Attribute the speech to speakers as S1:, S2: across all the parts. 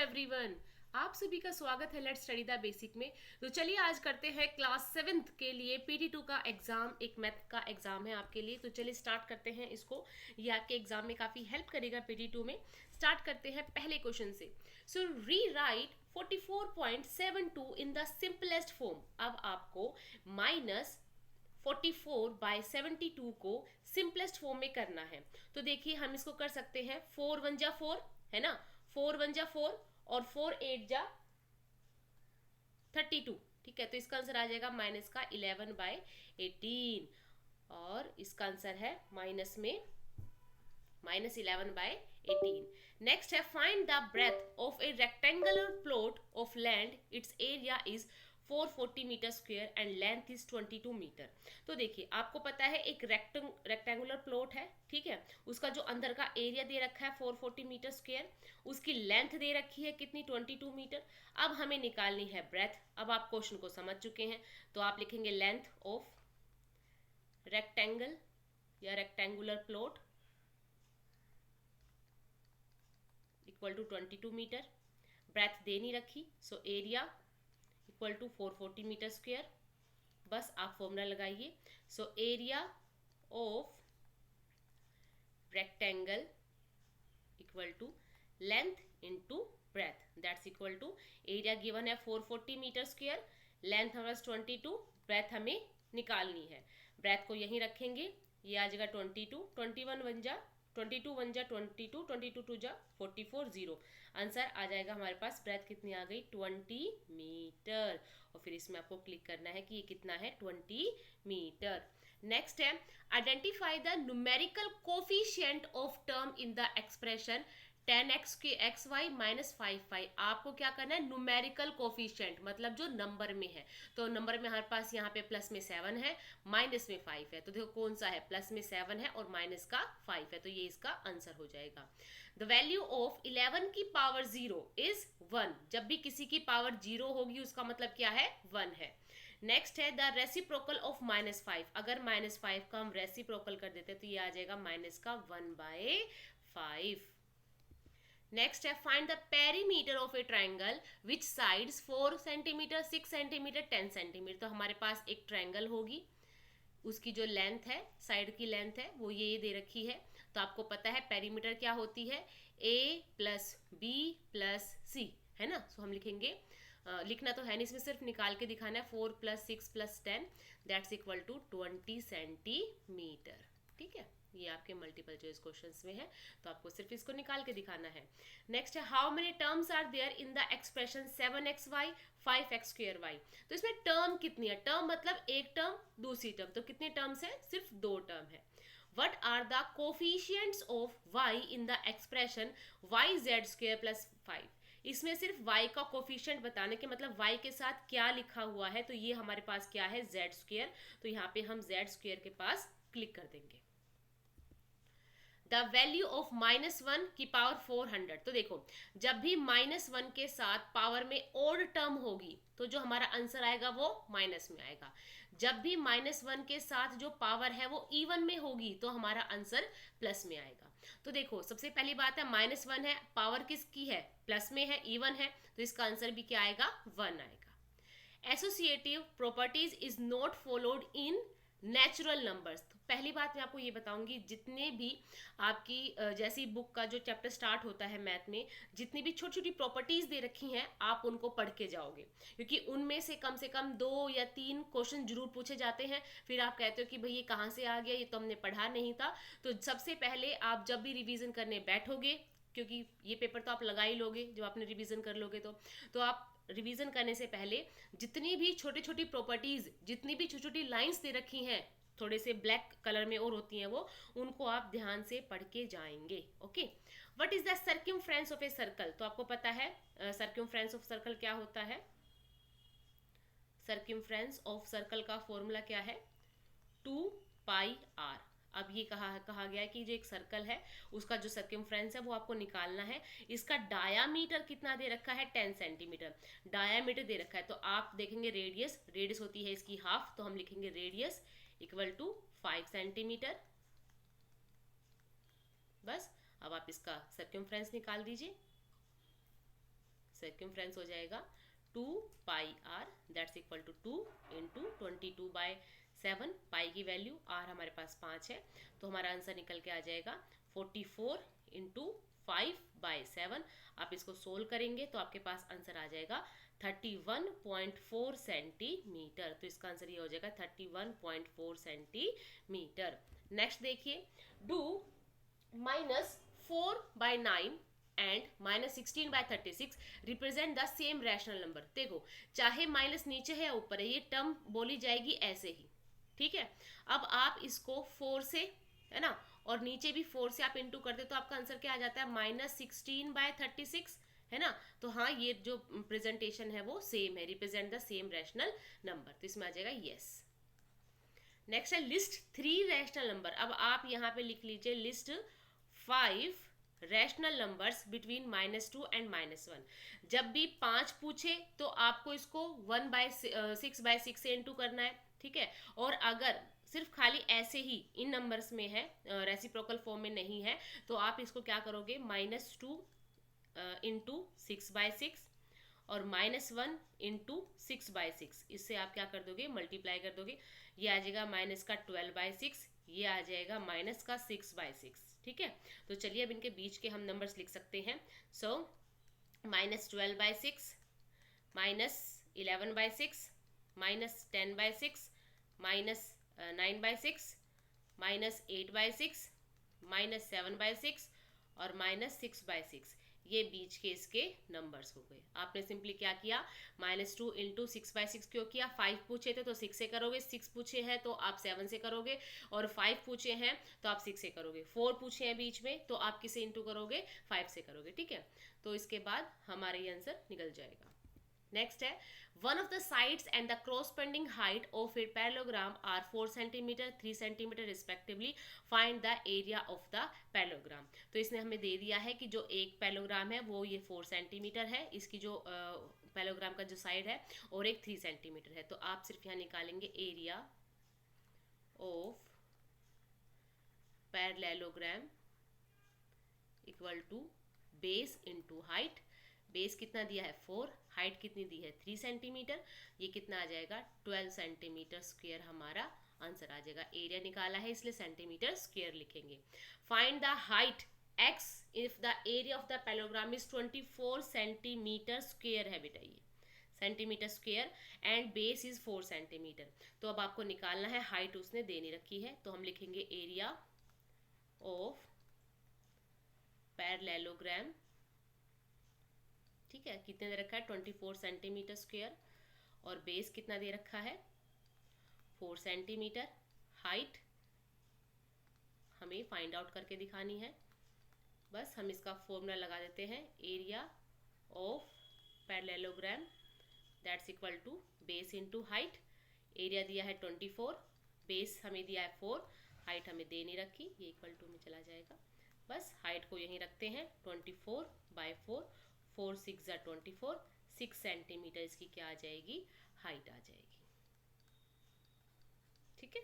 S1: Everyone, आप सभी का स्वागत है लेट्स स्टडी द बेसिक में। तो चलिए आज करते हैं क्लास 7th के लिए PT2 का एग्जाम। एक मैथ का एग्जाम है आपके लिए, तो चलिए स्टार्ट करते हैं इसको। ये आपके एग्जाम में काफी हेल्प करेगा PT2 में। स्टार्ट करते हैं पहले क्वेश्चन से। सो री right 44.72 in the simplest form. अब आपको माइनस 44/72 को सिंपलेस्ट फॉर्म में करना है। तो देखिए हम इसको कर सकते हैं, 4 1 जा 4 है ना, 4 1 जा 4 और 4 8 जा 32। ठीक है, तो इसका आंसर आ जाएगा माइनस का 11/18 और इसका आंसर है माइनस में -11/18। नेक्स्ट है find the breadth of a rectangular plot of land, its area is 440 metre square and length is 22 metre. तो देखिए आपको पता है एक रेक्टेंगुलर प्लॉट है, ठीक है, उसका जो अंदर का एरिया दे रखा है 440 मीटर स्क्वायर, उसकी लेंथ दे रखी है कितनी, 22 मीटर। अब हमें निकालनी है ब्रेथ। अब आप क्वेश्चन को समझ चुके हैं, तो आप लिखेंगे लेंथ ऑफ रेक्टेंगल या rectangular plot equal to 22 metre. Breadth दे नहीं रखी, so area equal to 440 metre square. बस आप फॉर्मूला लगाइए। So area of rectangle equal to length into breadth, that's equal to area given है 440 मीटर स्क्वायर, लेंथ हमारे 22, breath हमें निकालनी है। ब्रेथ को यहीं रखेंगे, ये आ जाएगा 22, 21 1 जा 22 1 जा 22, 22 2 जा 44, 0। आंसर आ जाएगा हमारे पास, ब्रेथ कितनी आ गई, 20 मीटर। और फिर इसमें आपको क्लिक करना है कि ये कितना है, 20 मीटर। नेक्स्ट है identify the numerical coefficient of term in the expression 10x के xy -5y। आपको क्या करना है, न्यूमेरिकल कोफिशिएंट मतलब जो नंबर में है। तो नंबर में हमारे पास यहाँ पे प्लस में 7 है, माइनस में 5 है। तो देखो कौन सा है, प्लस में 7 है और माइनस का 5 है, तो ये इसका आंसर हो जाएगा। द वैल्यू ऑफ 11 की पावर 0 इज 1। जब भी किसी की पावर 0 होगी उसका मतलब क्या है, 1 है। नेक्स्ट है द रेसिप्रोकल ऑफ -5। अगर -5 का हम रेसिप्रोकल कर देते तो ये आ जाएगा माइनस का 1/5। नेक्स्ट है find the perimeter of A triangle which sides 4 centimetre 6 centimetre 10 centimetre. तो हमारे पास एक ट्राइंगल होगी, उसकी जो लेंथ है, साइड की लेंथ है वो ये दे रखी है। तो आपको पता है पेरीमीटर क्या होती है, A + B + C है ना। सो हम लिखेंगे, लिखना तो है नहीं इसमें, सिर्फ निकाल के दिखाना है, 4 + 6 + 10 दैट्स इक्वल टू 20 सेंटीमीटर। ठीक है, ये आपके मल्टीपल चॉइस क्वेश्चंस में है, तो आपको सिर्फ इसको निकाल के दिखाना है। नेक्स्ट है how many terms are there in the expression 7xy 5x²y। तो इसमें टर्म कितनी है, टर्म मतलब एक टर्म दूसरी टर्म, तो कितने टर्म्स है, सिर्फ 2 टर्म है। What are the coefficients of y in the expression yz² + 5। इसमें सिर्फ y का कोफिशिएंट बताने के मतलब y के साथ क्या लिखा हुआ है, तो ये हमारे पास क्या है, z²। तो यहाँ पे हम z² के पास क्लिक कर देंगे। द वैल्यू ऑफ -1 की पावर 400। तो देखो जब भी -1 के साथ पावर में ओड टर्म होगी तो जो हमारा आंसर आएगा वो माइनस में आएगा। जब भी -1 के साथ जो पावर है वो इवन में होगी तो हमारा आंसर प्लस में आएगा। तो देखो सबसे पहली बात है -1 है, पावर किसकी है, प्लस में है, इवन है, तो इसका आंसर भी क्या आएगा, 1 आएगा। Associative properties is not followed in natural numbers. तो पहली बात मैं आपको ये बताऊंगी, जितने भी आपकी जैसी बुक का जो चैप्टर स्टार्ट होता है मैथ में, जितनी भी छोटी छोटी प्रॉपर्टीज दे रखी हैं आप उनको पढ़ के जाओगे, क्योंकि उनमें से कम 2 या 3 क्वेश्चन जरूर पूछे जाते हैं। फिर आप कहते हो कि भाई ये कहाँ से आ गया, ये तो हमने पढ़ा नहीं था। तो सबसे पहले आप जब भी रिवीजन करने बैठोगे, क्योंकि ये पेपर तो आप लगा ही लोगे जब आपने रिवीजन कर लोगे, तो आप रिवीजन करने से पहले जितनी भी छोटी छोटी प्रॉपर्टीज, जितनी भी छोटी छोटी लाइंस दे रखी हैं, थोड़े से ब्लैक कलर में और होती हैं वो, उनको आप ध्यान से पढ़ के जाएंगे। Okay, what is the circumference of a circle. तो आपको पता है सर्कमफ्रेंस ऑफ सर्कल क्या होता है, सर्कमफ्रेंस ऑफ सर्कल का फॉर्मूला क्या है, 2πr। अब ये कहा गया है कि जो एक सर्कल है उसका जो सर्कमफ्रेंस है वो आपको निकालना है। इसका डायामीटर कितना दे रखा है, 10 सेंटीमीटर डायामीटर दे रखा है। तो आप देखेंगे रेडियस होती है इसकी हाफ, तो हम लिखेंगे रेडियस इक्वल टू 5 सेंटीमीटर। बस अब आप इसका सर्कमफ्रेंस निकाल दीजिए। सर्कमफ्रेंस हो जाएगा 2 pi R, that's equal to 2 into 22/7। Pi की वैल्यू, आर हमारे पास 5 है, तो हमारा आंसर निकल के आ जाएगा 44 इंटू 5/7। आप इसको सोल्व करेंगे तो आपके पास आंसर आ जाएगा 31.4 सेंटीमीटर। तो इसका आंसर ये हो जाएगा 31.4 सेंटीमीटर। नेक्स्ट देखिए, do -4/9 and -16/36 represent the same rational number. देखो, चाहे माइनस नीचे है या ऊपर है, ये टर्म बोली जाएगी ऐसे ही, ठीक है। अब आप इसको 4 से, है ना, और नीचे भी 4 से आप इंटू करते तो आपका आंसर क्या आ जाता है, -16/36, है ना। तो हाँ, ये जो प्रेजेंटेशन है वो सेम है, represent the same rational number, तो इसमें आ जाएगा यस। नेक्स्ट है लिस्ट 3 रैशनल नंबर। अब आप यहाँ पे लिख लीजिए list 5 rational numbers between -2 and -1। जब भी 5 पूछे तो आपको इसको 1/6/6 से इंटू करना है, ठीक है। और अगर सिर्फ खाली ऐसे ही इन नंबर्स में है, रेसिप्रोकल फॉर्म में नहीं है, तो आप इसको क्या करोगे, -2 इंटू 6/6 और -1 इंटू 6/6, इससे आप क्या कर दोगे, मल्टीप्लाई कर दोगे। ये आ जाएगा माइनस का 12/6, ये आ जाएगा माइनस का 6/6, ठीक है। तो चलिए अब इनके बीच के हम नंबर्स लिख सकते हैं। सो -12/6, -11/6, -10/6, -9/6, -8/6, -7/6 और -6/6, ये बीच के इसके नंबर्स हो गए। आपने सिंपली क्या किया, -2 इंटू 6/6 क्यों किया, 5 पूछे थे तो 6 से करोगे, 6 पूछे हैं तो आप 7 से करोगे, और 5 पूछे हैं तो आप 6 से करोगे, 4 पूछे हैं बीच में तो आप किसे इंटू करोगे, 5 से करोगे, ठीक है। तो इसके बाद हमारा ये आंसर निकल जाएगा। नेक्स्ट है, one of the sides and the corresponding height of a parallelogram are 4 cm 3 cm respectively, find the area of the parallelogram. तो इसने हमें दे दिया है कि जो एक पैरेललोग्राम है वो ये 4 सेंटीमीटर है, इसकी जो पैरेललोग्राम का जो साइड है, और एक 3 सेंटीमीटर है। तो आप सिर्फ यहाँ निकालेंगे area of parallelogram equal to base into height. Base कितना दिया है 4, हाइट कितनी दी है 3 सेंटीमीटर, ये कितना आ जाएगा 12 सेंटीमीटर स्क्वायर, हमारा आंसर आ जाएगा। एरिया निकाला है इसलिए सेंटीमीटर स्क्वायर लिखेंगे। Find the height x if the area of the parallelogram is 24 centimetre square है बेटा, ये centimetre square, and base is 4 centimetre. तो अब आपको निकालना है, हाइट उसने दे नहीं रखी है, तो हम लिखेंगे एरिया ऑफ पैरेललोग्राम, ठीक है। कितने दे रखा है 24 सेंटीमीटर स्क्वायर, और बेस कितना दे रखा है 4 सेंटीमीटर। हाइट हमें फाइंड आउट करके दिखानी है, बस हम इसका फॉर्मूला लगा देते हैं, area of parallelogram that's equal to base into height. Area दिया है 24, बेस हमें दिया है 4, हाइट हमें दे नहीं रखी, ये इक्वल टू में चला जाएगा। बस हाइट को यहीं रखते हैं 24/4, 4 6 24, 6 सेंटीमीटर इसकी क्या आ जाएगी, हाइट आ जाएगी, ठीक है।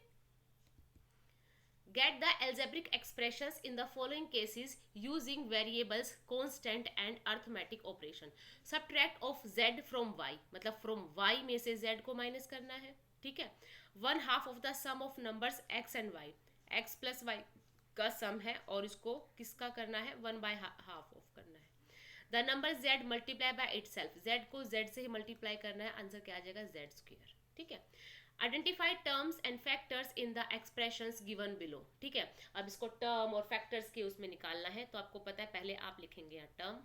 S1: Get the algebraic expressions in the following cases using variables constant and arithmetic operation. Subtract of z from y, मतलब from y में से z को माइनस करना है, ठीक है। 1/2 of the sum of numbers x and y, x plus y का सम है और इसको किसका करना है 1/2 ऑफ करना है। The number z multiply by itself, z को z से ही मल्टीप्लाई करना है, आंसर क्या आ जाएगा z स्क्वायर, ठीक है। Identify terms and factors in the expressions given below, ठीक है। अब इसको टर्म और फैक्टर्स के उसमें निकालना है, तो आपको पता है पहले आप लिखेंगे यहाँ टर्म,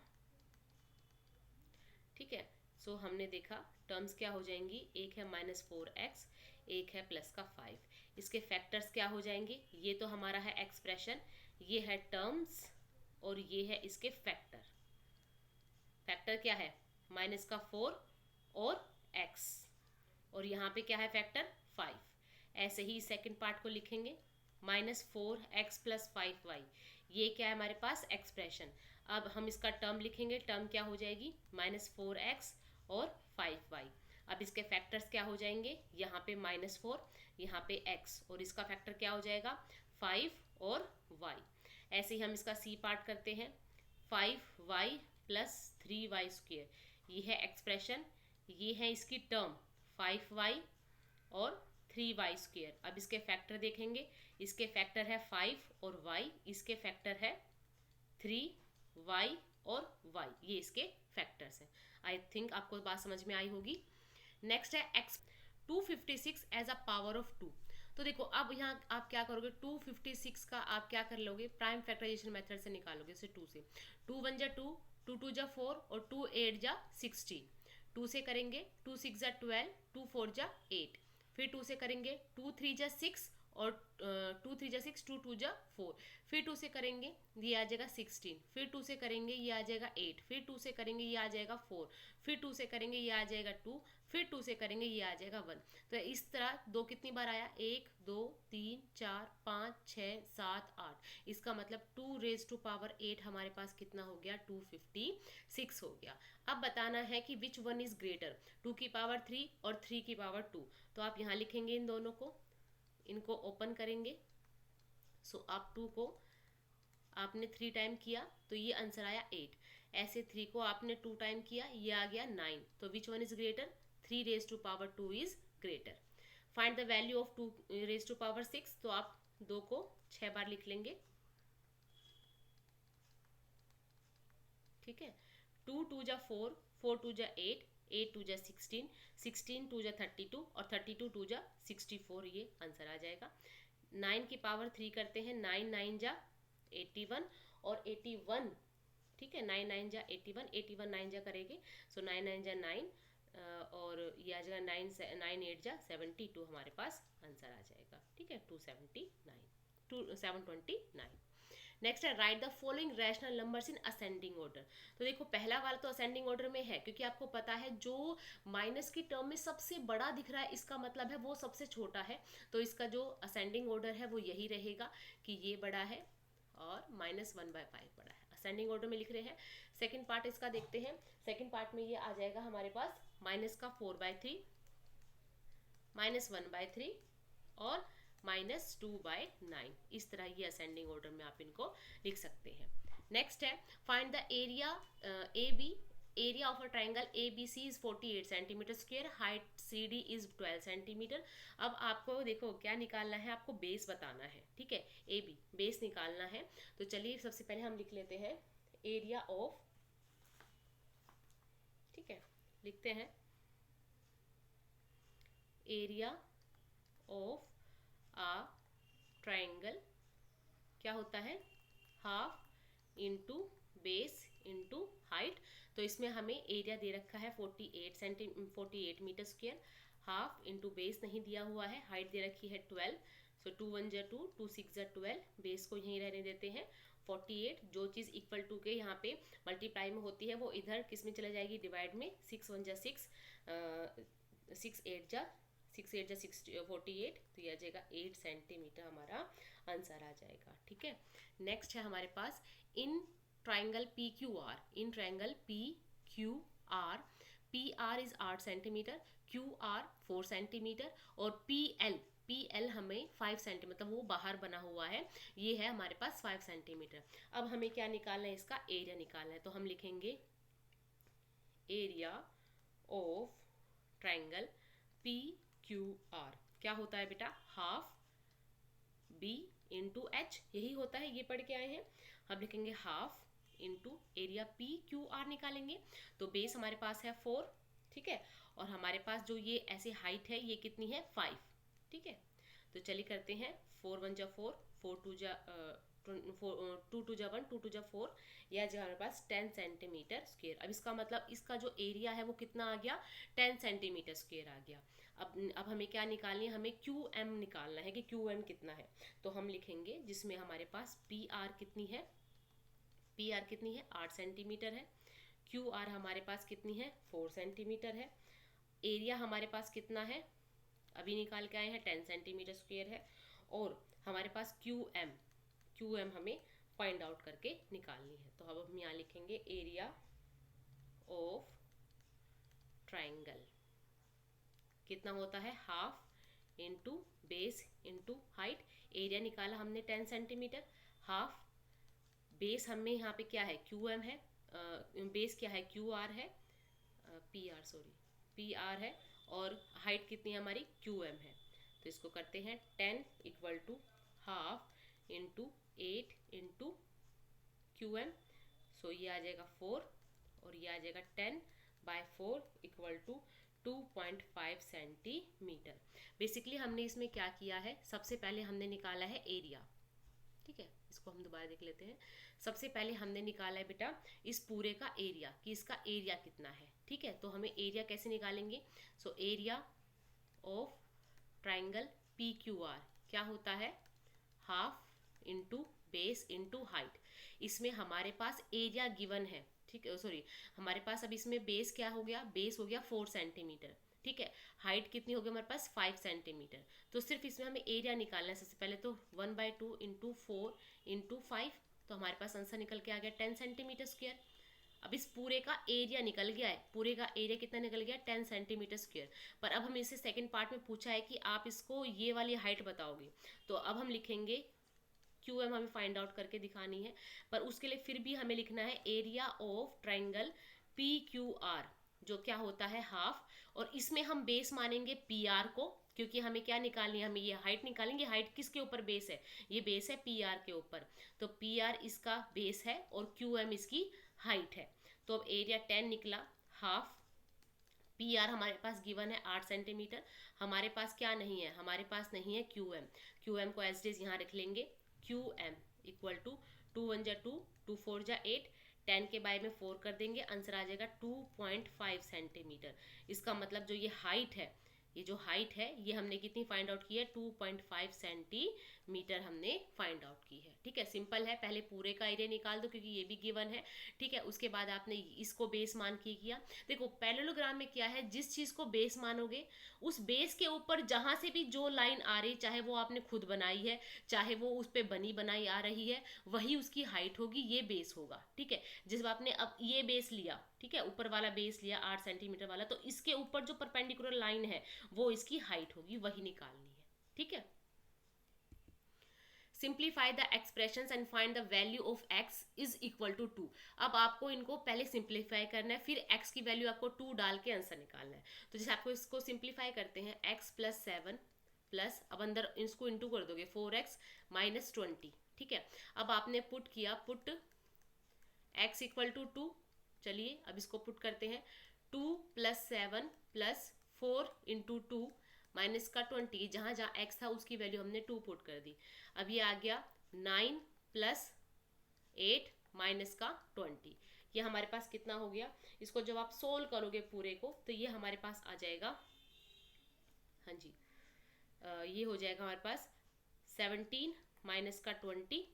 S1: ठीक है। सो हमने देखा टर्म्स क्या हो जाएंगी, एक है -4x, एक है प्लस का 5, इसके फैक्टर्स क्या हो जाएंगे, ये तो हमारा है एक्सप्रेशन, ये है टर्म्स और ये है इसके फैक्टर। फैक्टर क्या है -4 और x, और यहाँ पे क्या है फैक्टर 5। ऐसे ही सेकंड पार्ट को लिखेंगे -4x + 5y, ये क्या है हमारे पास एक्सप्रेशन। अब हम इसका टर्म लिखेंगे, टर्म क्या हो जाएगी -4x और 5y। अब इसके फैक्टर्स क्या हो जाएंगे, यहाँ पे -4, यहाँ पे x, और इसका फैक्टर क्या हो जाएगा 5 और y। ऐसे ही हम इसका सी पार्ट करते हैं, 5y + 3y², ये है एक्सप्रेशन, ये है इसकी टर्म 5y और 3y²। अब इसके फैक्टर देखेंगे, इसके फैक्टर है 5 और y, इसके फैक्टर है 3y और y, ये इसके फैक्टर्स हैं। आई थिंक आपको बात समझ में आई होगी। नेक्स्ट है x 256 as a power of 2। तो देखो अब यहाँ आप क्या करोगे, 256 का आप क्या कर लोगे, प्राइम फैक्टराइजेशन मेथड से निकालोगे, जैसे 2 से 2 1 जा 2, 2 2 जा 4 और 2 8 जा 16। 2 से करेंगे 2 6 जा 12, 2 4 जा 8, फिर 2 से करेंगे 2 3 जा 6 और 2 3 जा 6, 2 2 जा 4, फिर 2 से करेंगे ये आ जाएगा 16, फिर 2 से करेंगे ये आ जाएगा 8, फिर 2 से करेंगे ये आ जाएगा 4, फिर 2 से करेंगे ये आ जाएगा 2, फिर 2 से करेंगे ये आ जाएगा 1। तो इस तरह 2 कितनी बार आया, 1 2 3 4 5 6 7 8, इसका मतलब 2 रेज टू पावर 8 हमारे पास कितना हो गया, 256 हो गया। अब बताना है कि विच वन इज ग्रेटर, 2 की पावर 3 और 3 की पावर 2। तो आप यहाँ लिखेंगे इन दोनों को, इनको ओपन करेंगे। सो आप 2 को आपने 3 टाइम किया तो ये आंसर आया 8, ऐसे 3 को आपने 2 टाइम किया ये आ गया 9। तो which one is greater, 3 raise to power 2 is greater. Find the value of 2 raise to power 6। तो आप 2 को 6 बार लिख लेंगे, ठीक है। 2 2 जा 4, 4 2 जा 8, 8 2 जा 16, 16 2 जा 32 और 32 2 जा 64, ये आंसर आ जाएगा। 9 की पावर 3 करते हैं, 9 9 जा 81 और 81, ठीक है, 9 9 जा 81, 81 9 जा करेंगे, सो 9 9 जा 9 और ये आ जाएगा 9 8 जा 72, हमारे पास आंसर आ जाएगा, ठीक है, 729। नेक्स्ट है right the following rational numbers in ascending order. तो देखो पहला वाला तो असेंडिंग ऑर्डर में है, क्योंकि आपको पता है जो माइनस की टर्म में सबसे बड़ा दिख रहा है इसका मतलब है वो सबसे छोटा है। तो इसका जो असेंडिंग ऑर्डर है वो यही रहेगा कि ये बड़ा है और -1/5 बड़ा है, असेंडिंग ऑर्डर में लिख रहे हैं। सेकेंड पार्ट इसका देखते हैं। सेकेंड पार्ट में ये आ जाएगा हमारे पास -4/3, -1/3 और -2/9। इस तरह ये असेंडिंग ऑर्डर में आप इनको लिख सकते हैं। नेक्स्ट है find the area A B. Area of a triangle A B C is 48 centimetre square, height C D is 12 centimetre. अब आपको देखो क्या निकालना है, आपको बेस बताना है, ठीक है, ए बी बेस निकालना है। तो चलिए सबसे पहले हम लिख लेते हैं एरिया ऑफ, ठीक है, लिखते हैं एरिया ऑफ आ ट्राइंगल क्या होता है, half into base into height. तो इसमें हमें एरिया दे रखा है 48 metre square, half into base नहीं दिया हुआ है, हाइट दे रखी है 12। सो 2 1 जा 2, 2 6 जा 12, बेस को यहीं रहने देते हैं 48। जो चीज़ इक्वल टू के यहाँ पे मल्टीप्लाई में होती है वो इधर किस में चले जाएगी, डिवाइड में। 6 1 जा 6, 6 8 जा 48, तो ये आ जाएगा 8 सेंटीमीटर, हमारा आंसर आ जाएगा, ठीक है। नेक्स्ट है हमारे पास in triangle P Q R, in triangle P Q R, P R is 8 centimetre, Q R 4 centimetre और पी एल हमें 5 सेंटीमीटर, मतलब वो बाहर बना हुआ है, ये है हमारे पास 5 सेंटीमीटर। अब हमें क्या निकालना है, इसका एरिया निकालना है। तो हम लिखेंगे area of triangle P Q are क्या होता है बेटा, हाफ बी इंटू एच, यही होता है, ये पढ़ के आए हैं। हम लिखेंगे half into area P Q are निकालेंगे। तो बेस हमारे पास है 4, ठीक है, और हमारे पास जो ये ऐसे हाइट है ये कितनी है 5, ठीक है। तो चलिए करते हैं 4 1 जा 4, 4 2 जा 2 2 जा 1, 2 2 जा 4, यह जो हमारे पास 10 सेंटीमीटर स्क्वायर। अब इसका मतलब इसका जो एरिया है वो कितना आ गया, 10 सेंटीमीटर स्क्वायर आ गया। अब हमें क्या निकालनी है, हमें क्यू एम निकालना है कि क्यू एम कितना है। तो हम लिखेंगे जिसमें हमारे पास पी आर कितनी है, पी आर कितनी है 8 सेंटीमीटर है, क्यू आर हमारे पास कितनी है 4 सेंटीमीटर है, एरिया हमारे पास कितना है अभी निकाल के आए हैं 10 सेंटीमीटर स्क्वायर है, और हमारे पास क्यू एम हमें फाइंड आउट करके निकालनी है। तो अब हम यहाँ लिखेंगे एरिया ऑफ ट्राइंगल कितना होता है, half into base into height. Area निकाला हमने 10 सेंटीमीटर, हाफ बेस हमें यहाँ पे क्या है क्यू एम है, बेस क्या है क्यू आर है, पी आर है और हाइट कितनी है हमारी क्यू एम है। तो इसको करते हैं 10 equal to half into 8 into Q M. So ये आ जाएगा 4 और ये आ जाएगा 10/4 इक्वल टू 2.5 सेंटीमीटर। बेसिकली हमने इसमें क्या किया है, सबसे पहले हमने निकाला है एरिया। ठीक है, इसको हम दोबारा देख लेते हैं। सबसे पहले हमने निकाला है बेटा इस पूरे का एरिया, कि इसका एरिया कितना है। ठीक है, तो हमें एरिया कैसे निकालेंगे। सो area of triangle P Q are क्या होता है, half into base into height. इसमें हमारे पास एरिया गिवन है, ठीक है, सॉरी हमारे पास अब इसमें बेस क्या हो गया, बेस हो गया 4 सेंटीमीटर। ठीक है, हाइट कितनी होगी हमारे पास 5 सेंटीमीटर। तो सिर्फ इसमें हमें एरिया निकालना है। सबसे पहले तो 1/2 इंटू 4 इंटू 5, तो हमारे पास आंसर निकल के आ गया 10 सेंटीमीटर स्क्वायर। अब इस पूरे का एरिया निकल गया है, पूरे का एरिया कितना निकल गया 10 सेंटीमीटर स्क्वायर। पर अब हम इसे सेकंड पार्ट में पूछा है कि आप इसको ये वाली हाइट बताओगे। तो अब हम लिखेंगे क्यू एम हमें फाइंड आउट करके दिखानी है, पर उसके लिए फिर भी हमें लिखना है area of triangle P Q are, जो क्या होता है हाफ। और इसमें हम बेस मानेंगे पी आर को, क्योंकि हमें क्या निकालनी है, हमें ये हाइट निकालेंगे। हाइट किसके ऊपर बेस है, ये बेस है पी आर के ऊपर। तो पी आर इसका बेस है और क्यू एम इसकी हाइट है। तो अब एरिया 10 निकला, हाफ पी आर हमारे पास गिवन है 8 सेंटीमीटर। हमारे पास क्या नहीं है, हमारे पास नहीं है क्यू एम। क्यू एम को एज इट इज यहाँ रख लेंगे, क्यू एम इक्वल टू 2 1 जा 2, 2 4 जा 8, 10 के बाय में 4 कर देंगे, आंसर आ जाएगा 2.5 सेंटीमीटर। इसका मतलब जो ये हाइट है, ये जो हाइट है ये हमने कितनी फाइंड आउट की है, 2.5 सेंटीमीटर हमने फाइंड आउट की है। ठीक है, सिंपल है, पहले पूरे का एरिया निकाल दो क्योंकि ये भी गिवन है। ठीक है, उसके बाद आपने इसको बेस मान के किया। देखो पैरेललोग्राम में क्या है, जिस चीज को बेस मानोगे उस बेस के ऊपर जहां से भी जो लाइन आ रही, चाहे वो आपने खुद बनाई है, चाहे वो उस पर बनी बनाई आ रही है, वही उसकी हाइट होगी, ये बेस होगा। ठीक है, जिस आपने अब ये बेस लिया, ठीक है, ऊपर वाला बेस लिया 8 सेंटीमीटर वाला, तो इसके ऊपर जो परपेंडिकुलर लाइन है वो इसकी हाइट होगी, वही निकालनी है। ठीक है, simplify the expressions and find the value of x is equal to 2। अब आपको इनको पहले सिंप्लीफाई करना है, फिर x की वैल्यू आपको 2 डाल के आंसर निकालना है। तो जैसे आपको इसको सिंप्लीफाई करते हैं, x प्लस 7 प्लस, अब अंदर इसको इंटू कर दोगे 4x माइनस 20। ठीक है, अब आपने पुट किया, पुट x इक्वल टू 2। चलिए अब इसको पुट करते हैं, 2 प्लस 7 प्लस 4 इंटू 2 माइनस का 20, जहां जहां x था उसकी वैल्यू हमने 2 पुट कर दी। अब ये आ गया 9 प्लस 8 माइनस का 20। ये हमारे पास कितना हो गया, इसको जब आप सोल्व करोगे पूरे को तो ये हमारे पास आ जाएगा, हाँ जी, ये हो जाएगा हमारे पास 17 माइनस का 20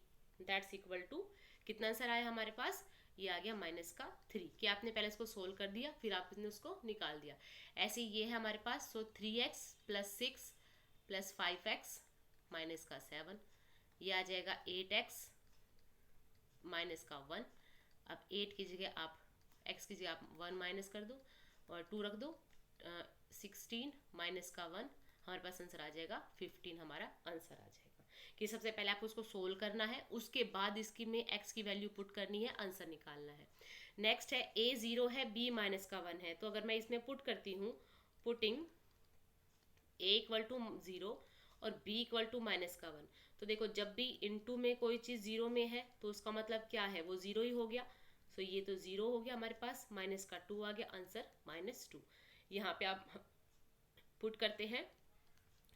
S1: दैट्स इक्वल टू, कितना आंसर आया हमारे पास, ये आ गया माइनस का 3। कि आपने पहले इसको सोल्व कर दिया फिर आपने उसको निकाल दिया। ऐसे ये है हमारे पास, सो 3x plus 6 plus 5x minus का 7, ये आ जाएगा 8x माइनस का 1। अब 8 की जगह आप x की जगह आप 1 माइनस कर दो और 2 रख दो, 16 माइनस का 1, हमारे पास आंसर आ जाएगा 15। हमारा आंसर आ जाएगा कि सबसे पहले आपको उसको सोल्व करना है, उसके बाद इसकी में x की वैल्यू पुट करनी है, आंसर निकालना है। नेक्स्ट है a 0 है, b माइनस का 1 है। तो अगर मैं इसमें पुट करती हूँ, पुटिंग a इक्वल टू 0 और b इक्वल टू माइनस का 1, तो देखो जब भी इनटू में कोई चीज़ 0 में है तो उसका मतलब क्या है, वो 0 ही हो गया। सो ये तो 0 हो गया हमारे पास, माइनस का 2 आ गया, आंसर -2। यहाँ पे आप पुट करते हैं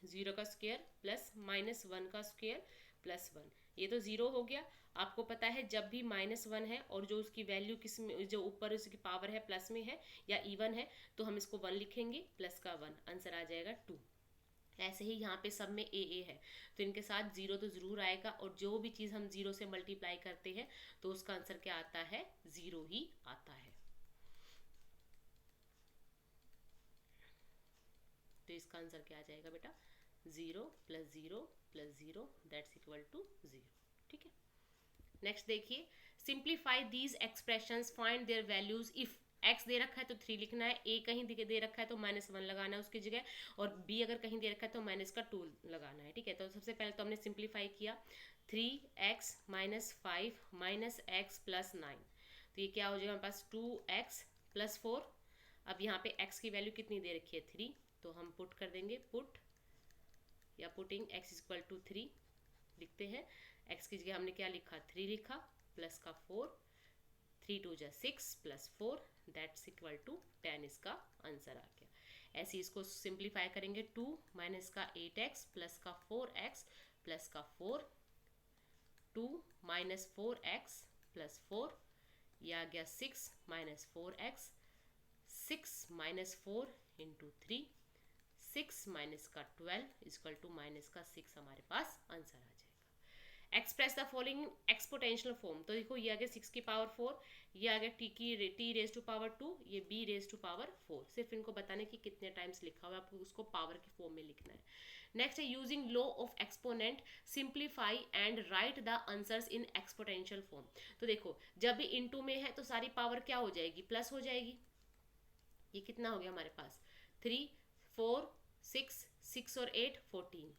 S1: 0 का स्क्वायर प्लस -1 का स्क्वायर प्लस 1, ये तो 0 हो गया। आपको पता है जब भी -1 है और जो उसकी वैल्यू किस में, जो ऊपर उसकी पावर है प्लस में है या इवन है, तो हम इसको 1 लिखेंगे, प्लस का 1, आंसर आ जाएगा 2। ऐसे ही यहाँ पे सब में a है, तो इनके साथ 0 तो ज़रूर आएगा, और जो भी चीज़ हम 0 से मल्टीप्लाई करते हैं तो उसका आंसर क्या आता है, 0 ही आता है। तो इसका आंसर क्या आ जाएगा बेटा, 0 plus 0 plus 0 that's equal to 0। ठीक है, नेक्स्ट देखिए, simplify these expressions, find their values. If x दे रखा है तो 3 लिखना है, a कहीं दे रखा है तो -1 लगाना है उसकी जगह, और b अगर कहीं दे रखा है तो माइनस का 2 लगाना है। ठीक है, तो सबसे पहले तो हमने सिंप्लीफाई किया, 3x minus 5 minus x plus 9, तो ये क्या हो जाएगा हमारे पास 2x प्लस 4। अब यहाँ पे x की वैल्यू कितनी दे रखी है 3, तो हम पुट कर देंगे, पुट या putting x is equal to 3 लिखते हैं। x की जगह हमने क्या लिखा 3 लिखा, प्लस का 4, 3 2 जा 6 प्लस 4 दैट्स इक्वल टू 10 इसका आंसर आ गया। ऐसे इसको सिंप्लीफाई करेंगे, 2 माइनस का 8x प्लस का 4x प्लस का 4, 2 माइनस 4x प्लस 4, यह आ गया 6 minus 4x, 6 minus 4 into 3, 6 minus का 12 इजकल टू माइनस का 6 हमारे पास आंसर आ जाएगा। एक्सप्रेस द फॉलोइंग एक्सपोटेंशियल फॉर्म, तो देखो ये आ गया 6 की पावर 4, ये आ गया t रेज टू पावर 2, ये b रेज टू पावर 4। सिर्फ इनको बताने की कितने टाइम्स लिखा हुआ है, आपको उसको पावर की फॉर्म में लिखना है। नेक्स्ट है using law of exponent simplify and write the answers in exponential form. तो देखो जब भी इनटू में है तो सारी पावर क्या हो जाएगी, प्लस हो जाएगी। ये कितना हो गया हमारे पास 3 4 6, 6 और 8 14।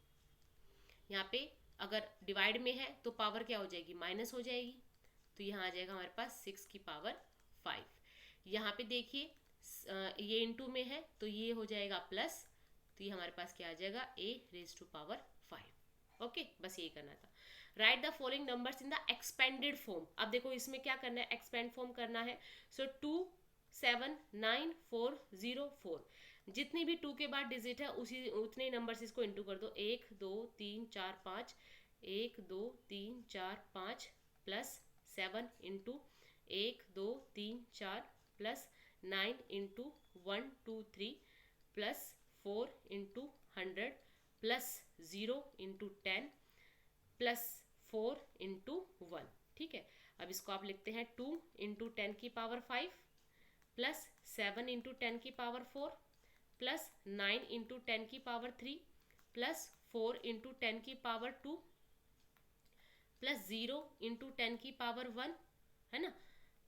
S1: यहाँ पे अगर डिवाइड में है तो पावर क्या हो जाएगी, माइनस हो जाएगी, तो यहाँ आ जाएगा हमारे पास 6 की पावर 5। यहाँ पे देखिए ये इनटू में है तो ये हो जाएगा प्लस, तो ये हमारे पास क्या आ जाएगा a raise to power 5। Okay, बस यही करना था। Write the following numbers in the expanded form. अब देखो इसमें क्या करना है, एक्सपेंड फॉर्म करना है। सो 2 7 9 4 0 4, जितनी भी 2 के बाद डिजिट है उसी उतने ही नंबर्स इसको इंटू कर दो। 1 2 3 4 5, 1 2 3 4 5 plus 7 into 1 2 3 4 plus 9 into 1 2 3 plus 4 into 100 plus 0 into 10 plus 4 into 1। ठीक है, अब इसको आप लिखते हैं 2 इंटू 10 की पावर 5 प्लस 7 इंटू 10 की पावर 4 प्लस 9 इंटू 10 की पावर 3 प्लस 4 इंटू 10 की पावर 2 प्लस 0 इंटू 10 की पावर 1, है ना,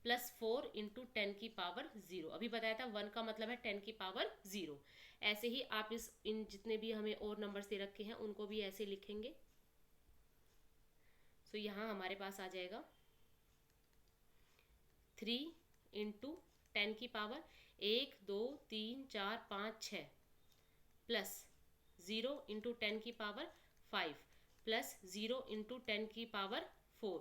S1: प्लस 4 इंटू 10 की पावर 0। अभी बताया था 1 का मतलब है 10 की पावर 0। ऐसे ही आप इन जितने भी हमें और नंबर्स दे रखे हैं उनको भी ऐसे लिखेंगे। सो यहाँ हमारे पास आ जाएगा 3 इंटू 10 की पावर 1 2 3 4 5 6 प्लस 0 इंटू 10 की पावर 5 प्लस 0 इंटू 10 की पावर 4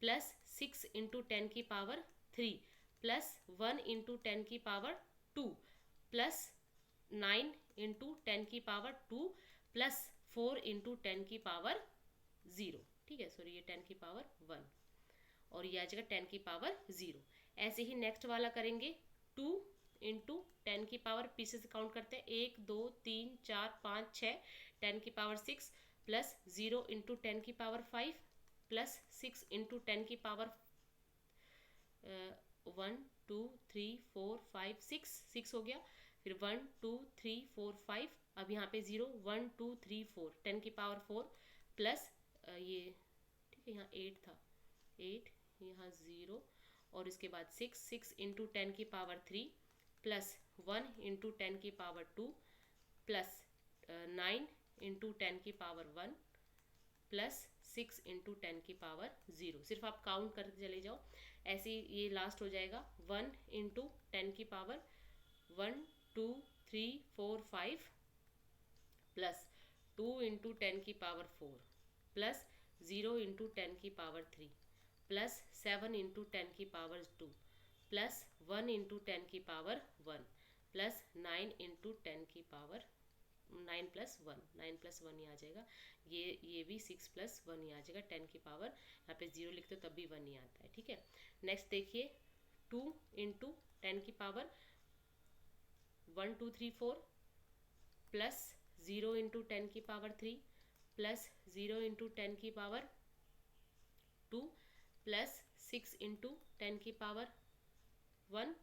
S1: प्लस 6 इंटू 10 की पावर 3 प्लस 1 इंटू 10 की पावर 2 प्लस 9 इंटू 10 की पावर 2 प्लस 4 इंटू 10 की पावर 0। ठीक है, सॉरी ये 10 की पावर 1 और ये आ जाएगा 10 की पावर 0। ऐसे ही नेक्स्ट वाला करेंगे 2 इंटू 10 की पावर, पीसेस काउंट करते हैं 1 2 3 4 5 6, 10 की पावर 6 प्लस 0 इंटू 10 की पावर 5 प्लस 6 इंटू 10 की पावर 1 2 3 4 5 6 हो गया, फिर 1 2 3 4 5, अब यहाँ पे 0 1 2 3 4, 10 की पावर 4 प्लस ये ठीक है यहाँ 8 था, 8 यहाँ 0 और इसके बाद 6 इंटू 10 की पावर 3 प्लस 1 इंटू 10 की पावर 2 प्लस 9 इंटू 10 की पावर 1 प्लस 6 इंटू 10 की पावर 0। सिर्फ आप काउंट करते चले जाओ, ऐसे ये लास्ट हो जाएगा 1 इंटू 10 की पावर 1 2 3 4 5 प्लस 2 इंटू 10 की पावर 4 प्लस 0 इंटू 10 की पावर 3 प्लस 7 इंटू 10 की पावर 2 प्लस 1 इंटू 10 की पावर 1 प्लस 9 इंटू 10 की पावर 9 प्लस 1, 9 प्लस 1 ही आ जाएगा, ये भी 6 प्लस 1 ही आ जाएगा, 10 की पावर यहाँ पे 0 लिखते हो तब भी 1 ही आता है। ठीक है, नेक्स्ट देखिए 2 इंटू 10 की पावर 1 2 3 4 प्लस 0 इंटू 10 की पावर 3 प्लस 0 इंटू 10 की पावर 2 प्लस 6 इंटू 10 की पावर 1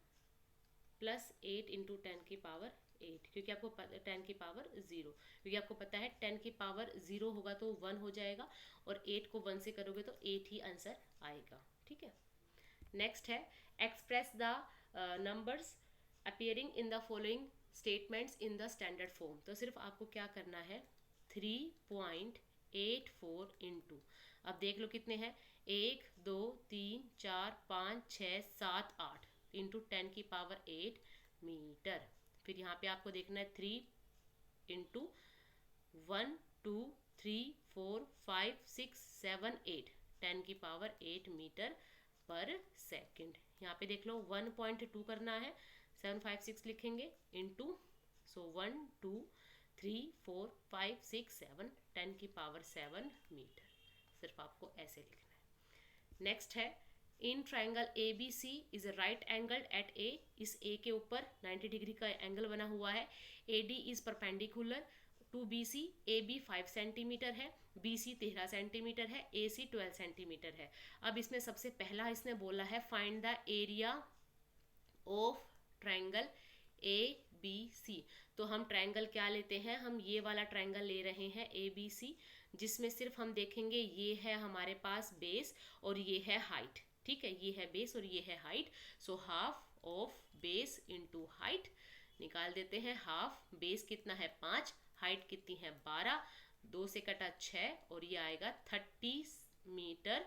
S1: प्लस 8 इंटू 10 की पावर 8, क्योंकि आपको 10 की पावर 0, क्योंकि आपको पता है 10 की पावर 0 होगा तो 1 हो जाएगा और 8 को 1 से करोगे तो 8 ही आंसर आएगा। ठीक है, नेक्स्ट है express the numbers appearing in the following statements in the standard form. तो सिर्फ आपको क्या करना है 3.84 इंटू, अब देख लो कितने हैं 1 2 3 4 5 6 7 8 इंटू 10 की पावर 8 मीटर। फिर यहाँ पे आपको देखना है 3 इंटू 1 2 3 4 5 6 7 8 10 की पावर 8 मीटर पर सेकंड। यहाँ पे देख लो 1.2 करना है, 756 लिखेंगे इंटू, सो 1 2 3 4 5 6 7 10 की पावर 7 मीटर। सिर्फ आपको ऐसे लिखना है। नेक्स्ट है in triangle A B C is a right angle at A. इस ए के ऊपर 90 डिग्री का एंगल बना हुआ है। A D is perpendicular to B C. A B 5 centimetre है, बी सी 13 सेंटीमीटर है, ए सी 12 सेंटीमीटर है। अब इसमें सबसे पहला इसने बोला है find the area of triangle A B C. तो हम ट्राइंगल क्या लेते हैं, हम ये वाला ट्राइंगल ले रहे हैं ए बी सी, जिसमें सिर्फ हम देखेंगे ये है हमारे पास बेस और ये है हाइट। ठीक है, ये है बेस और ये है height. So half of base into height निकाल देते हैं। हाफ बेस कितना है 5, हाइट कितनी है 12, 2 से कटा 6 और ये आएगा 30 मीटर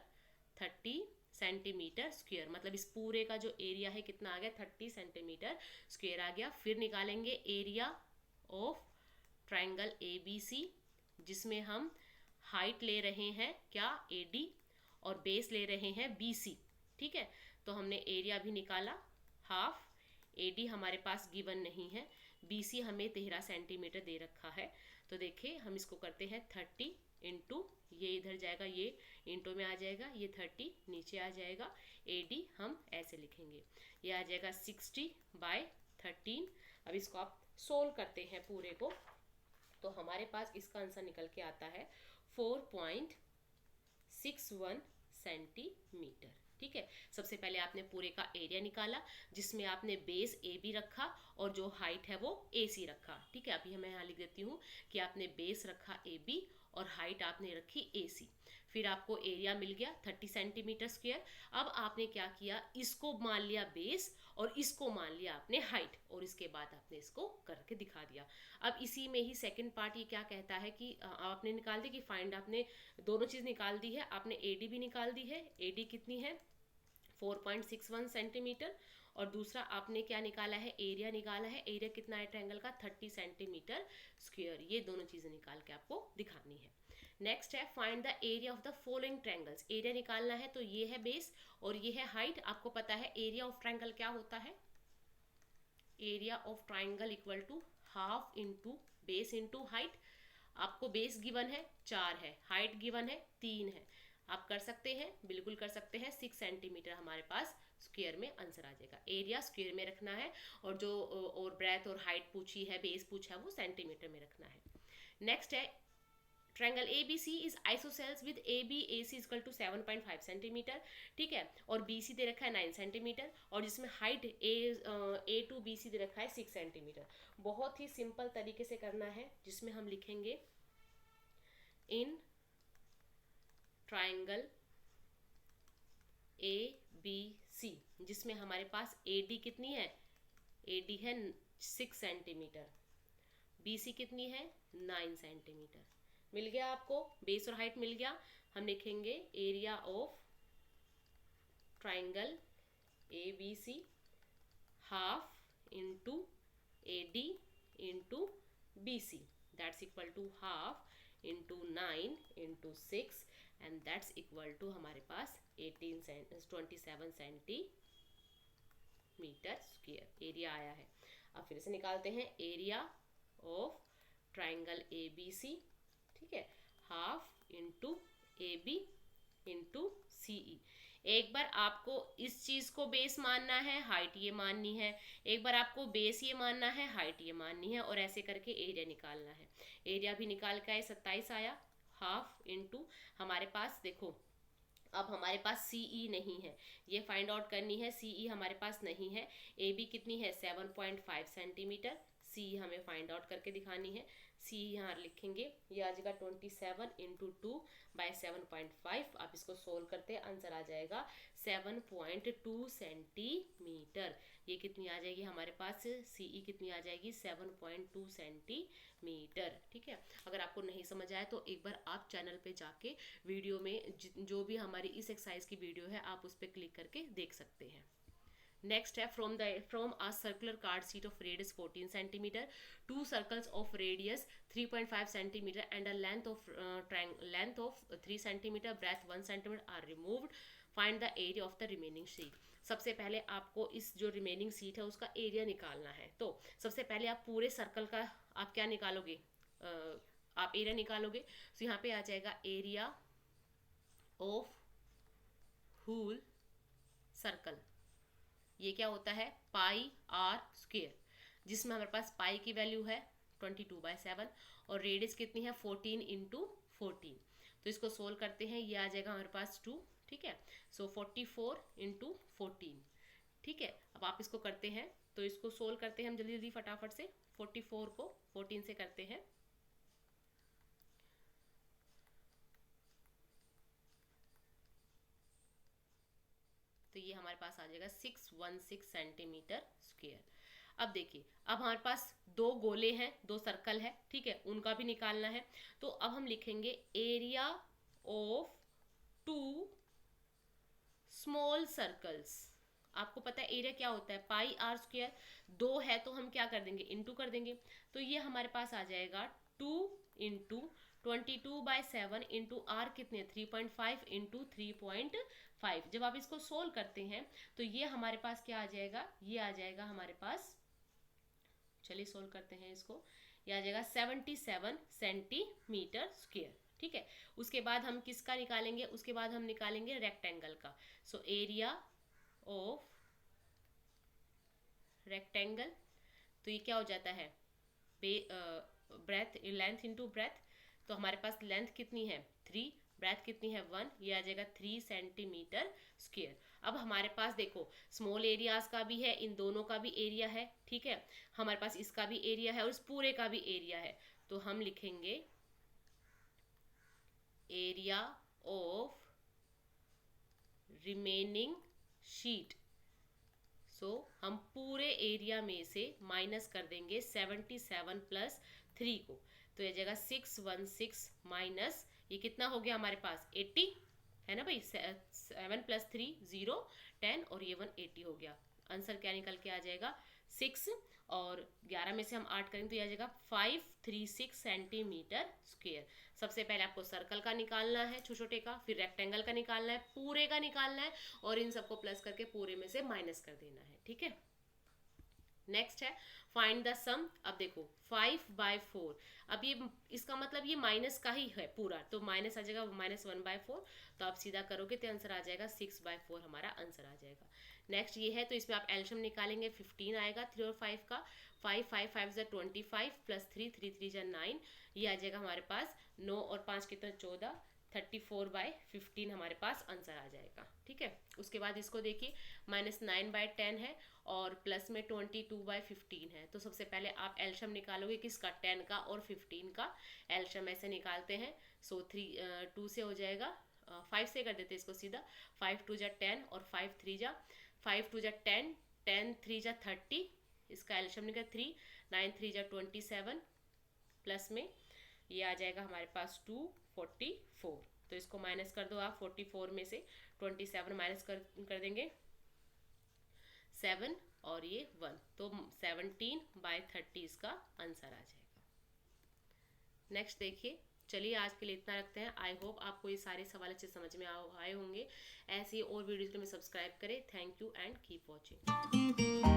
S1: 30 सेंटीमीटर स्क्वायर। मतलब इस पूरे का जो एरिया है कितना आ गया 30 सेंटीमीटर स्क्वायर आ गया। फिर निकालेंगे area of triangle A B C, जिसमें हम हाइट ले रहे हैं क्या ए डी और बेस ले रहे हैं बी सी। ठीक है, तो हमने एरिया भी निकाला हाफ, ए डी हमारे पास गिवन नहीं है, बी सी हमें 13 सेंटीमीटर दे रखा है। तो देखिए हम इसको करते हैं 30 इंटू, ये इधर जाएगा, ये इंटू में आ जाएगा, ये 30 नीचे आ जाएगा, ए डी हम ऐसे लिखेंगे, ये आ जाएगा 60/13। अब इसको आप सोल्व करते हैं पूरे को, तो हमारे पास इसका आंसर निकल के आता है 4.61 सेंटीमीटर। ठीक है, सबसे पहले आपने पूरे का एरिया निकाला, जिसमें आपने बेस ए बी रखा और जो हाइट है वो ए सी रखा। ठीक है, अभी मैं यहाँ लिख देती हूँ कि आपने बेस रखा ए बी और हाइट आपने रखी ए सी। फिर आपको एरिया मिल गया 30 सेंटीमीटर स्क्वायर। अब आपने क्या किया, इसको मान लिया बेस और इसको मान लिया आपने हाइट, और इसके बाद आपने इसको करके दिखा दिया। अब इसी में ही सेकंड पार्ट ये क्या कहता है कि आपने निकाल दी कि फाइंड, आपने दोनों चीज़ निकाल दी है, आपने ए डी भी निकाल दी है। ए डी कितनी है 4.61 सेंटीमीटर, और दूसरा आपने क्या निकाला है, एरिया निकाला है। एरिया कितना है ट्रायंगल का 30 सेंटीमीटर स्क्वायर। ये दोनों चीज़ें निकाल के आपको दिखानी है। नेक्स्ट है find the area of the following triangles. Area निकालना है, तो ये है बेस और ये है हाइट। आपको पता है एरिया ऑफ ट्रायंगल क्या होता है, area of triangle equal to half into base into height. आपको बेस गिवन है 4 है, हाइट गिवन है 3 है। आप कर सकते हैं, बिल्कुल कर सकते हैं। 6 सेंटीमीटर हमारे पास स्क्वायर में आंसर आ जाएगा। एरिया स्क्वायर में रखना है और जो और ब्रेथ और हाइट पूछी है, बेस पूछा है, वो सेंटीमीटर में रखना है। नेक्स्ट है triangle A B C is isosceles with A B A C equal to 7.5 centimetre. ठीक है, और बी सी दे रखा है 9 सेंटीमीटर और जिसमें height A to B C दे रखा है 6 सेंटीमीटर। बहुत ही सिंपल तरीके से करना है, जिसमें हम लिखेंगे in triangle A B C, जिसमें हमारे पास ए डी कितनी है, ए डी है 6 सेंटीमीटर, बी सी कितनी है 9 सेंटीमीटर। मिल गया आपको, बेस और हाइट मिल गया। हम लिखेंगे area of triangle A B C half into A D into B C, that's equal to half into 9 into 6 and that's equal to हमारे पास 27 सेंटीमीटर स्क्वायर एरिया आया है। अब फिर से निकालते हैं area of triangle A B C. ठीक है, half into A B into C E. एक बार आपको इस चीज को बेस मानना है, हाइट ये माननी है, एक बार आपको बेस ये मानना है, हाइट ये माननी है, और ऐसे करके एरिया निकालना है। एरिया भी निकाल के आए 27 आया। हाफ इंटू हमारे पास देखो, अब हमारे पास सी ई नहीं है, ये फाइंड आउट करनी है। सी ई हमारे पास नहीं है। ए बी कितनी है 7.5 सेंटीमीटर, सी हमें फाइंड आउट करके दिखानी है। सी यहाँ लिखेंगे, ये आ जाएगा 27 इंटू 2/7.5। आप इसको सोल्व करते हैं, आंसर आ जाएगा 7.2 सेंटीमीटर। ये कितनी आ जाएगी हमारे पास, सी ई कितनी आ जाएगी 7.2 सेंटीमीटर। ठीक है, अगर आपको नहीं समझ आया तो एक बार आप चैनल पे जाके वीडियो में जो भी हमारी इस एक्सरसाइज की वीडियो है, आप उस पर क्लिक करके देख सकते हैं। नेक्स्ट है from a circular card sheet of radius 14 centimetre, two circles of radius 3.5 centimetre and a length of 3 centimetre, breadth 1 centimetre are removed, find the area of the remaining sheet. सबसे पहले आपको इस जो रिमेनिंग शीट है उसका area निकालना है। तो सबसे पहले आप पूरे सर्कल का आप क्या निकालोगे, आप एरिया निकालोगे। तो यहाँ पे आ जाएगा एरिया ऑफ होल सर्कल, ये क्या होता है पाई आर स्क्वेयर, जिसमें हमारे पास पाई की वैल्यू है 22/7 और रेडियस कितनी है 14 इंटू 14। तो इसको सोल्व करते हैं, ये आ जाएगा हमारे पास 2, ठीक है। सो 44 इंटू 14, ठीक है। अब आप इसको करते हैं, तो इसको सोल्व करते हैं हम जल्दी जल्दी फटाफट से। 44 को 14 से करते हैं, तो ये हमारे पास आ जाएगा 616 सेंटीमीटर स्क्वायर। अब देखिए, अब हमारे पास दो गोले हैं, दो सर्कल है, ठीक है, उनका भी निकालना है। तो अब हम लिखेंगे एरिया ऑफ 2 स्मॉल सर्कल्स। आपको पता है एरिया क्या होता है पाई आर स्क्वायर, दो है तो हम क्या कर देंगे इनटू कर देंगे। तो ये हमारे पास आ जाएगा 2 इंटू 22/7 इंटू आर कितने 3.5 इंटू 3.5। जब आप इसको सोल्व करते हैं तो ये हमारे पास क्या आ जाएगा, ये आ जाएगा हमारे पास, चलिए सोल्व करते हैं इसको, ये आ जाएगा 77 सेंटीमीटर स्क्वायर, ठीक है। उसके बाद हम किसका निकालेंगे, उसके बाद हम निकालेंगे रेक्टेंगल का। सो एरिया ऑफ रेक्टेंगल, तो ये क्या हो जाता है ब्रेथ लेंथ इंटू ब्रेथ। तो हमारे पास लेंथ कितनी है 3, ब्रेथ कितनी है 1, ये आ जाएगा 3 सेंटीमीटर स्क्वायर। अब हमारे पास देखो स्मॉल एरियाज का भी है, इन दोनों का भी एरिया है, ठीक है, हमारे पास इसका भी एरिया है और इस पूरे का भी एरिया है। तो हम लिखेंगे एरिया ऑफ रिमेनिंग शीट। सो हम पूरे एरिया में से माइनस कर देंगे 77 प्लस 3 को, तो ये जाएगा 616 माइनस ये कितना हो गया हमारे पास 80 है ना भाई, 7 प्लस 3 0 10 और ये 180 हो गया। आंसर क्या निकल के आ जाएगा 6 और 11 में से हम 8 करेंगे तो ये आ जाएगा 536 सेंटीमीटर स्क्वायर। सबसे पहले आपको सर्कल का निकालना है छोटे छोटे का, फिर रेक्टेंगल का निकालना है, पूरे का निकालना है और इन सबको प्लस करके पूरे में से माइनस कर देना है, ठीक है। नेक्स्ट है फाइंड द सम। अब देखो 5/4, अब ये इसका मतलब ये माइनस का ही है पूरा, तो माइनस आ जाएगा -1/4, तो आप सीधा करोगे तो आंसर आ जाएगा 6/4 हमारा आंसर आ जाएगा। नेक्स्ट ये है, तो इसमें आप एल्शियम निकालेंगे 15 आएगा 3 और 5 का, 5 5 5 = 25 प्लस 3 3 3 = 9, ये आ जाएगा हमारे पास 9 और 5 कितना 14, 34/15 हमारे पास आंसर आ जाएगा, ठीक है। उसके बाद इसको देखिए -9/10 है और प्लस में 22/15 है। तो सबसे पहले आप एल्शियम निकालोगे किसका 10 का और 15 का, एल्शियम ऐसे निकालते हैं। सो 2 से हो जाएगा 5 से कर देते इसको सीधा, 5 2 = 10 और 5 3 = 5 2 = 10, 10 3 = 30, इसका एल्शियम निकल 3, 9 3 = 27 प्लस में ये आ जाएगा हमारे पास 244। तो इसको माइनस कर दो आप 44 में से 27 माइनस कर देंगे 7 और ये 1, तो 17/30 इसका आंसर आ जाएगा। नेक्स्ट देखिए, चलिए आज के लिए इतना रखते हैं। आई होप आपको ये सारे सवाल अच्छे समझ में आए होंगे। ऐसे और वीडियोज के लिए सब्सक्राइब करें। Thank you and keep watching.